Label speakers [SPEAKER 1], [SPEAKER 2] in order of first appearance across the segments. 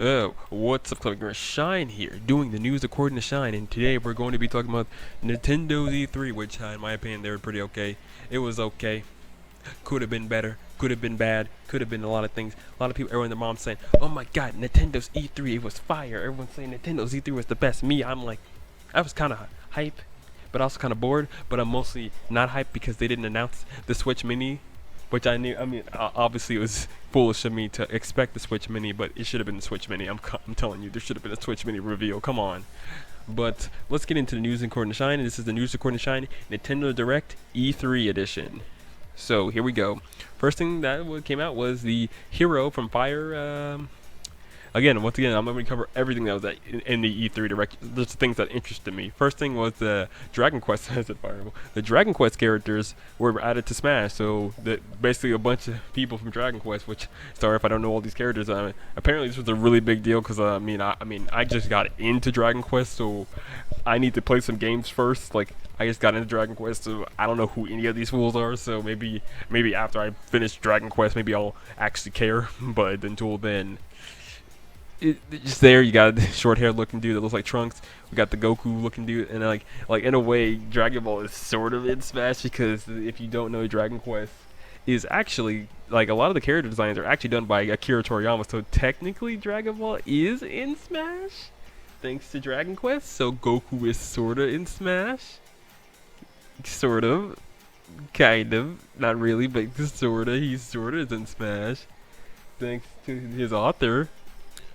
[SPEAKER 1] What's up, Club? Shine here, doing the news according to Shine, and today we're going to be talking about Nintendo's E3, which, in my opinion, they were pretty okay. It was okay. Could have been better. Could have been bad. Could have been a lot of things. A lot of people, everyone, their mom saying, "Oh my God, Nintendo's E3, it was fire." Everyone's saying Nintendo's E3 was the best. Me, I'm like, I was kind of hype, but also kind of bored. But I'm mostly not hyped because they didn't announce the Switch Mini, which I knew. I mean, obviously it was foolish of me to expect the Switch Mini, but it should have been the Switch Mini. I'm telling you, there should have been a Switch Mini reveal. Come on. But let's get into the news according to Shine. This is the news according to Shine, Nintendo Direct E3 edition. So here we go. First thing that came out was the hero from Fire. Once again, I'm going to cover everything that was in the E3 Direct. There's things that interested me. First thing was the Dragon Quest. I said Fire. The Dragon Quest characters were added to Smash. So basically a bunch of people from Dragon Quest. Which, sorry if I don't know all these characters. Apparently this was a really big deal because I just got into Dragon Quest, so I need to play some games first. Like, I just got into Dragon Quest, so I don't know who any of these fools are. So maybe after I finish Dragon Quest, maybe I'll actually care. But until then, just there, you got a short hair looking dude that looks like Trunks. We got the Goku looking dude, and like in a way, Dragon Ball is sort of in Smash because if you don't know, Dragon Quest is actually, like, a lot of the character designs are actually done by Akira Toriyama. So technically, Dragon Ball is in Smash thanks to Dragon Quest. So Goku is sorta in Smash, sort of, kind of, not really, but sorta. He sorta is in Smash thanks to his author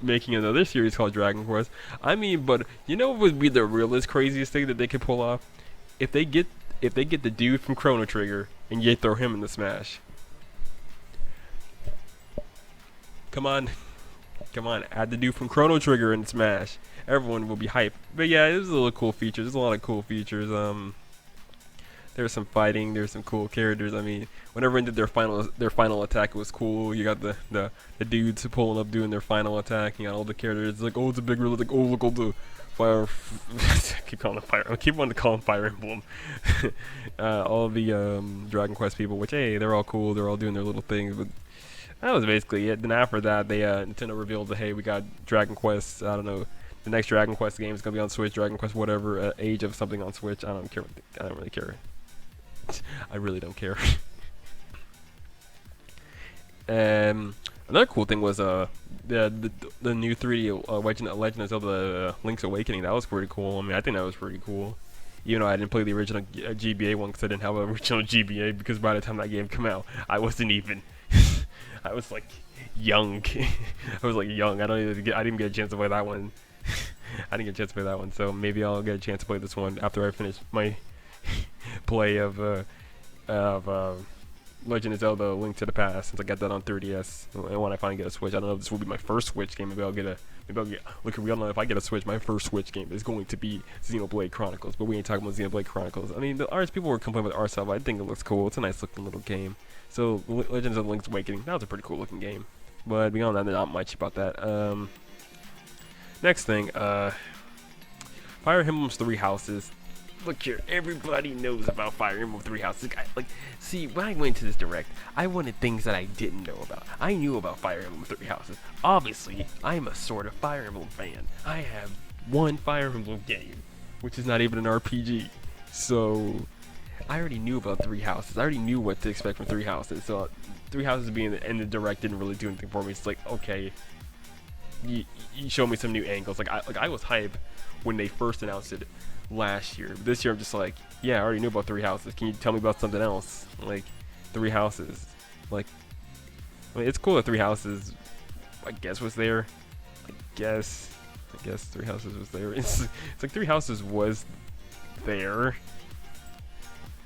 [SPEAKER 1] making another series called Dragon Quest. I mean, but you know what would be the realest craziest thing that they could pull off? If they get the dude from Chrono Trigger and you throw him in the Smash. Come on, add the dude from Chrono Trigger in Smash. Everyone will be hyped. But yeah, there's a little cool features. There's a lot of cool features. There's some fighting. There's some cool characters. I mean, whenever they did their final attack, it was cool. You got the dudes pulling up doing their final attack. You got all the characters. It's like, oh, it's a big reveal. Like, oh, look all the fire. I keep calling it fire. I keep wanting to call them Fire Emblem. All the Dragon Quest people, which, hey, they're all cool. They're all doing their little things. But that was basically it. Then after that, they Nintendo revealed that, hey, we got Dragon Quest. I don't know. The next Dragon Quest game is gonna be on Switch. Dragon Quest, whatever, Age of something on Switch. I don't care. I don't really care. I really don't care. Another cool thing was the new 3D Legend of Zelda Link's Awakening. That was pretty cool. I mean, I think that was pretty cool. Even though I didn't play the original GBA one because I didn't have an original GBA, because by the time that game came out, I wasn't even. I was like young. I was like young. I didn't get a chance to play that one. I didn't get a chance to play that one. So maybe I'll get a chance to play this one after I finish my play of Legend of Zelda: Link to the Past, since I got that on 3DS. And when I finally get a Switch, I don't know if this will be my first Switch game. Maybe I'll get. Look, we don't know if I get a Switch. My first Switch game is going to be Xenoblade Chronicles, but we ain't talking about Xenoblade Chronicles. I mean, the arts people were complaining about the art style, but I think it looks cool. It's a nice looking little game. So Legend of Zelda: Link's Awakening, that was a pretty cool looking game. But beyond that, not much about that. Next thing, Fire Emblem's Three Houses. Look here, everybody knows about Fire Emblem Three Houses. See, when I went to this direct, I wanted things that I didn't know about. I knew about Fire Emblem Three Houses. Obviously, I'm a sort of Fire Emblem fan. I have one Fire Emblem game, which is not even an RPG. So, I already knew about Three Houses. I already knew what to expect from Three Houses. So, Three Houses being in the direct didn't really do anything for me. It's like, okay, you show me some new angles. I was hyped when they first announced it last year. This year I'm just like, yeah, I already knew about Three Houses. Can you tell me about something else? Like, Three Houses. Like, I mean, it's cool that Three Houses, I guess, was there. I guess Three Houses was there. It's like Three Houses was there.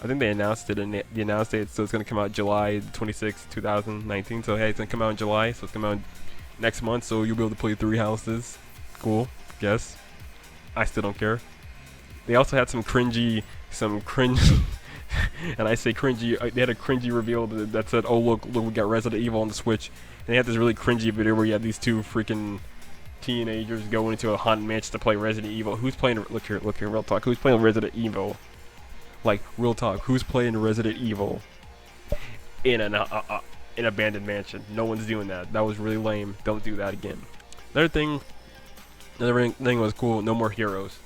[SPEAKER 1] I think they announced it, and they announced it, so it's going to come out July 26, 2019. So, hey, it's going to come out in July, so it's going to come out next month, so you'll be able to play Three Houses. Cool, guess. I still don't care. They also had some cringe, and I say cringy. They had a cringy reveal that said, "Oh look, we got Resident Evil on the Switch." And they had this really cringy video where you had these two freaking teenagers going into a haunted mansion to play Resident Evil. Who's playing? Look here, real talk. Who's playing Resident Evil? Like, real talk. Who's playing Resident Evil in an abandoned mansion? No one's doing that. That was really lame. Don't do that again. Another thing was cool. No More Heroes.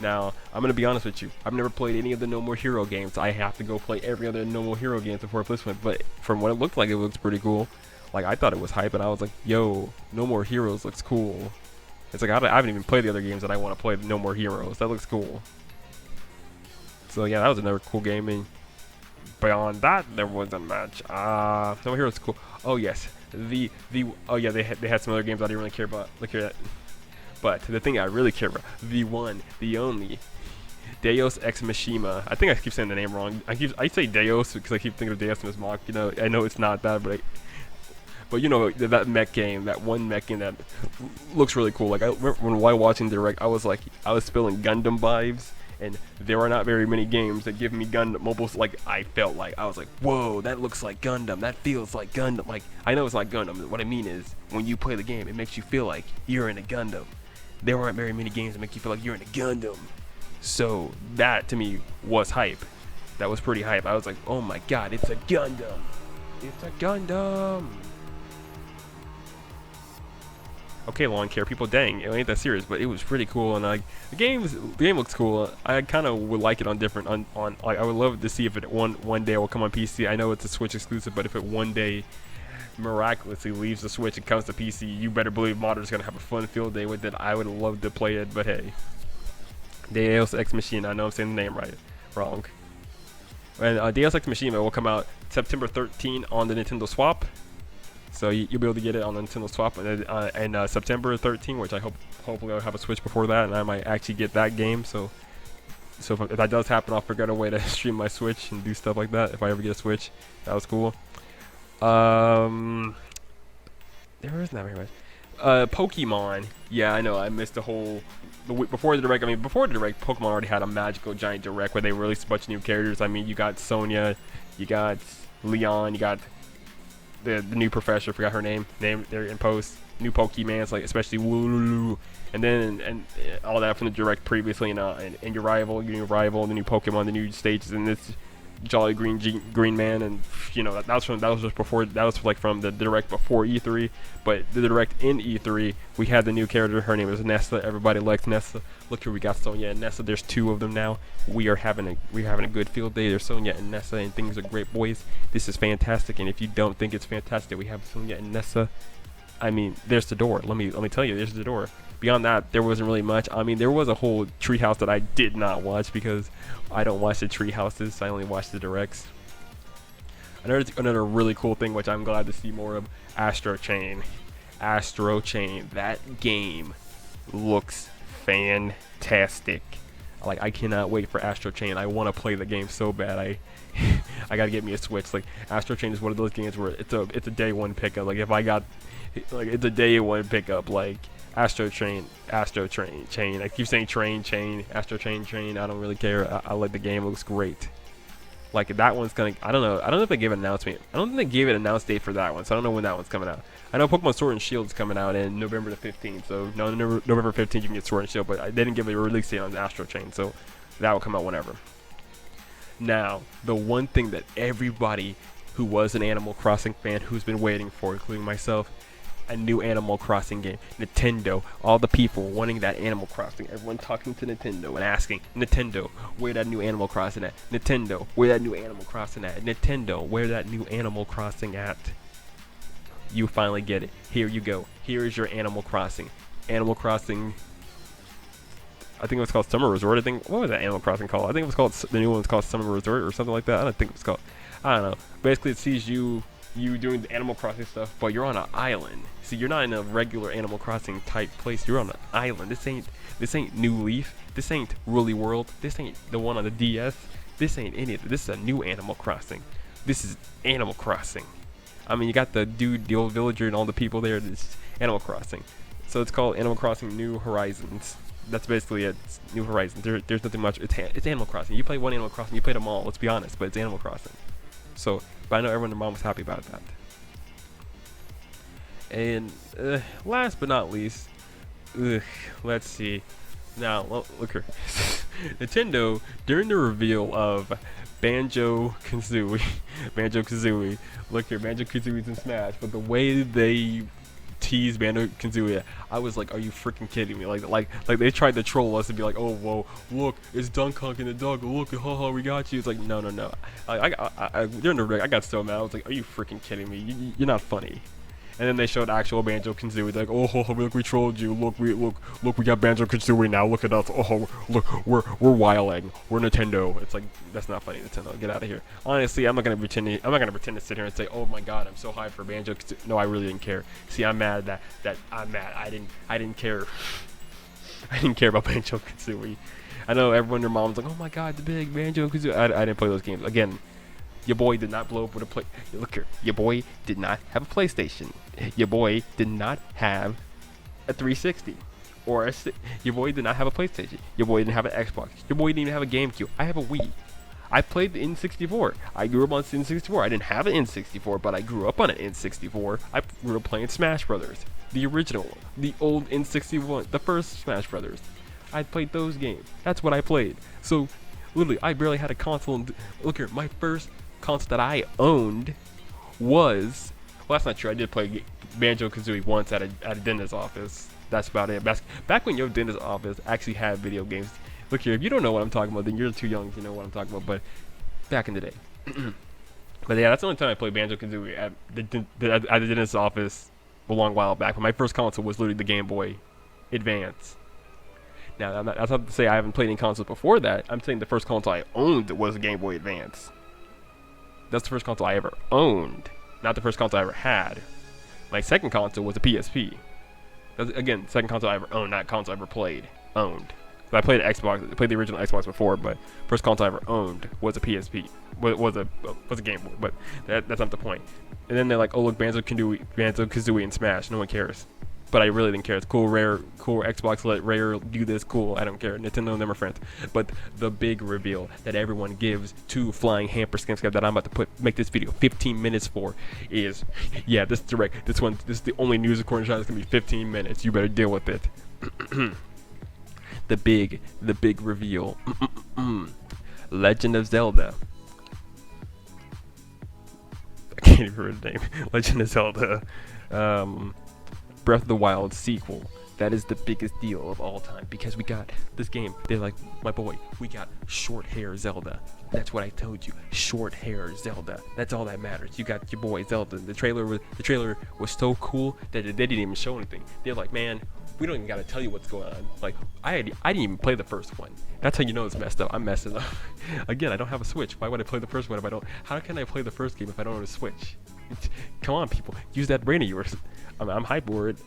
[SPEAKER 1] Now, I'm gonna be honest with you. I've never played any of the No More Hero games. I have to go play every other No More Hero games before I play this one. But from what it looked like, it looks pretty cool. Like, I thought it was hype, and I was like, yo, No More Heroes looks cool. It's like, I haven't even played the other games that I want to play. No More Heroes. That looks cool. So yeah, that was another cool game. And beyond that, there wasn't much. No More Heroes is cool. Oh yes, oh yeah, they had some other games I didn't really care about. Look at that. But the thing I really care about, the one, the only, Deus Ex Machina. I think I keep saying the name wrong. I say Deus because I keep thinking of Deus Ex Mach. You know, I know it's not that, but you know that mech game, that one mech game that looks really cool. Like, I remember while watching Direct, I was feeling Gundam vibes, and there are not very many games that give me Gundam mobiles. Like, I was like, whoa, that looks like Gundam. That feels like Gundam. Like, I know it's not Gundam. What I mean is, when you play the game, it makes you feel like you're in a Gundam. There aren't very many games that make you feel like you're in a Gundam. So that to me was hype. That was pretty hype. I was like, oh my god, it's a Gundam. It's a Gundam. Okay, lawn care people, dang, it ain't that serious, but it was pretty cool. And like, the game looks cool. I kind of would like it on different like, I would love to see if it one day will come on PC. I know it's a Switch exclusive, but if it one day miraculously leaves the Switch and comes to PC, you better believe modders gonna have a fun field day with it. I would love to play it, but hey, Deus Ex Machina. I know I'm saying the name wrong. And Deus Ex Machina will come out September 13 on the Nintendo Swap. So you'll be able to get it on the Nintendo Swap and September 13, which hopefully I'll have a Switch before that, and I might actually get that game. So if that does happen, I'll figure out a way to stream my Switch and do stuff like that. If I ever get a Switch, that was cool. There isn't that very much. Pokemon. Yeah, I know. I missed the whole before the direct. I mean, before the direct, Pokemon already had a magical giant direct where they released a bunch of new characters. I mean, you got Sonya, you got Leon, you got the new professor. Forgot her name there in post. New Pokemans, like especially Wooloo, and then and all that from the direct previously, and your new rival, the new Pokemon, the new stages, and this Jolly Green Man, and you know that was just before, that was like from the direct before E3. But the direct in E3, we had the new character. Her name is Nessa. Everybody likes Nessa. Look here, we got Sonya and Nessa. There's two of them now. We're having a good field day. There's Sonya and Nessa, and things are great, boys. This is fantastic. And if you don't think it's fantastic, we have Sonya and Nessa. I mean, there's the door. Let me tell you, there's the door. Beyond that, there wasn't really much. I mean, there was a whole treehouse that I did not watch because I don't watch the treehouses. I only watch the directs. Another really cool thing, which I'm glad to see more of, Astro Chain. Astro Chain. That game looks fantastic. Like, I cannot wait for Astro Chain. I want to play the game so bad. I gotta get me a Switch. Like, Astro Chain is one of those games where it's a day one pickup. Like, if I got, like, it's a day one pickup. Like, Astro Chain. I keep saying chain. Astro Chain. I don't really care. I like the game. It looks great. Like, that one's gonna, I don't know if they gave an announcement. I don't think they gave an announced date for that one, so I don't know when that one's coming out. I know Pokemon Sword and Shield is coming out in November the 15th, so no, November 15th you can get Sword and Shield, but they didn't give a release date on Astro Chain, so that will come out whenever. Now, the one thing that everybody who was an Animal Crossing fan who's been waiting for, including myself, a new Animal Crossing game. Nintendo, all the people wanting that Animal Crossing, everyone talking to Nintendo and asking, Nintendo, where that new Animal Crossing at? Nintendo, where that new Animal Crossing at? Nintendo, where that new Animal Crossing at? You finally get it. Here you go. Here is your Animal Crossing. Animal Crossing, I think it was called Summer Resort. What was that Animal Crossing called? I think it was called, the new one was called Summer Resort or something like that. I don't think it was called, I don't know. Basically, it sees you doing the Animal Crossing stuff, but you're on an island. See, you're not in a regular Animal Crossing type place. You're on an island. This ain't New Leaf. This ain't Woolly World. This ain't the one on the DS. This ain't any of it. This is a new Animal Crossing. This is Animal Crossing. I mean, you got the dude, the old villager, and all the people there. This is Animal Crossing. So it's called Animal Crossing New Horizons. That's basically it. It's New Horizons. There's nothing much. It's Animal Crossing. You play one Animal Crossing, you play them all. Let's be honest, but it's Animal Crossing. So, but I know everyone and their mom was happy about that. And last but not least, let's see. Now, look here. Nintendo, during the reveal of Banjo Kazooie, look here, Banjo Kazooie's in Smash, but the way they tease Banjo Kazooie. I was like, are you freaking kidding me? Like they tried to troll us and be like, oh whoa, look, it's Dunk Kong and the dog. Look, haha, we got you. It's like, no. During the rig, I got so mad. I was like, are you freaking kidding me? You're not funny. And then they showed actual Banjo Kazooie. Like, oh, look, we trolled you. Look, we got Banjo Kazooie now. Look at us. Oh, look, we're wilding. We're Nintendo. It's like, that's not funny, Nintendo. Get out of here. Honestly, I'm not gonna pretend to sit here and say, oh my God, I'm so hyped for Banjo Kazooie. No, I really didn't care. See, I'm mad that I'm mad. I didn't care. I didn't care about Banjo Kazooie. I know everyone, their mom's like, oh my God, the big Banjo Kazooie. I didn't play those games. Again, your boy did not blow up with a play. Look here, your boy did not have a PlayStation. Your boy did not have a 360, or your boy did not have a PlayStation. Your boy didn't have an Xbox. Your boy didn't even have a GameCube. I have a Wii. I played the N64. I grew up on N64. I didn't have an N64, but I grew up on an N64. I grew up playing Smash Brothers, the original, the old N61, the first Smash Brothers. I played those games. That's what I played. So, literally, I barely had a console. Look here, my first console that I owned was, well, that's not true. I did play Banjo Kazooie once at a dentist's office. That's about it. Back when your dentist's office actually had video games. Look here, if you don't know what I'm talking about, then you're too young to know what I'm talking about. But back in the day, but yeah, that's the only time I played Banjo Kazooie at the dentist's office a long while back. But my first console was literally the Game Boy Advance. Now, that's not to say I haven't played any consoles before that. I'm saying the first console I owned was a Game Boy Advance. That's the first console I ever owned, not the first console I ever had. My second console was a PSP. That's, again, second console I ever owned, not console I ever played. Owned. So I played Xbox. I played the original Xbox before, but first console I ever owned was a PSP. Was a Game Boy, but that's not the point. And then they're like, oh look, Banjo Kazooie, and Smash. No one cares. But I really didn't care. It's cool, cool. Xbox let Rare do this. Cool. I don't care. Nintendo and them are friends. But the big reveal that everyone gives to Flying Hamper Scam that I'm about to make this video 15 minutes for is, yeah, this is direct. This is the only news recording shot that's gonna be 15 minutes. You better deal with it. the big reveal. Legend of Zelda. I can't even remember the name. Legend of Zelda. Breath of the Wild sequel. That is the biggest deal of all time because we got this game. They're like, my boy, we got short hair Zelda. That's what I told you. Short hair Zelda. That's all that matters. You got your boy Zelda. The trailer was so cool that they didn't even show anything. They're like, man, we don't even gotta tell you what's going on. Like, I didn't even play the first one. That's how you know it's messed up. I'm messing up. Again, I don't have a Switch. Why would I play the first one if I don't? How can I play the first game if I don't have a Switch? Come on, people, use that brain of yours. I'm hyped for it.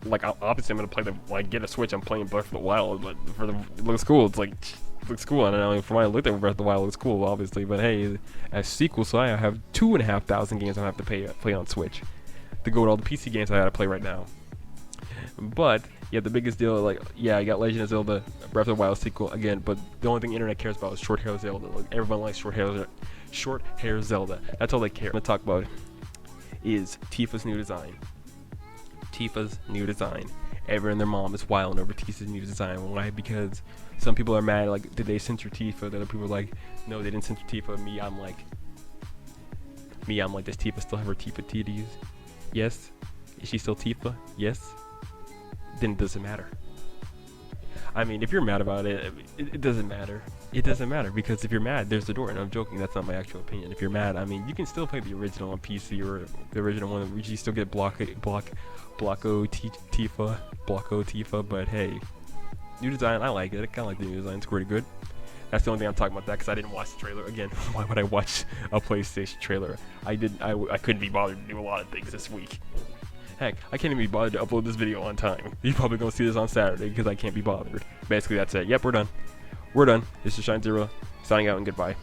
[SPEAKER 1] Like, obviously, I'm gonna play get a Switch. I'm playing Breath of the Wild, but it looks cool. It's like, it looks cool. I don't know. For my look at Breath of the Wild, it looks cool, obviously. But hey, as sequel, so I have 2,500 games I have to play on Switch to go with all the PC games I gotta play right now. But yeah, the biggest deal, like, yeah, I got Legend of Zelda, Breath of the Wild sequel again. But the only thing the internet cares about is short hair Zelda. Like, everyone likes short hair Zelda. That's all they care. I'm gonna talk about is Tifa's new design. Tifa's new design. Everyone and their mom is wilding over Tifa's new design. Why? Because some people are mad, like, did they censor Tifa? The other people are like, no, they didn't censor Tifa. Me, I'm like, does Tifa still have her Tifa titties? Yes. Is she still Tifa? Yes. Then it doesn't matter. I mean, if you're mad about it, it doesn't matter. It doesn't matter, because if you're mad, there's the door. And I'm joking, that's not my actual opinion. If you're mad, I mean, you can still play the original on PC, or the original one, which you still get Blocko Tifa, but hey, new design, I like it. I kind of like the new design, it's pretty good. That's the only thing I'm talking about that, because I didn't watch the trailer. Again, why would I watch a PlayStation trailer? I couldn't be bothered to do a lot of things this week. Heck, I can't even be bothered to upload this video on time. You're probably gonna see this on Saturday because I can't be bothered. Basically, that's it. Yep, we're done. We're done. This is Shine Zero, signing out, and goodbye.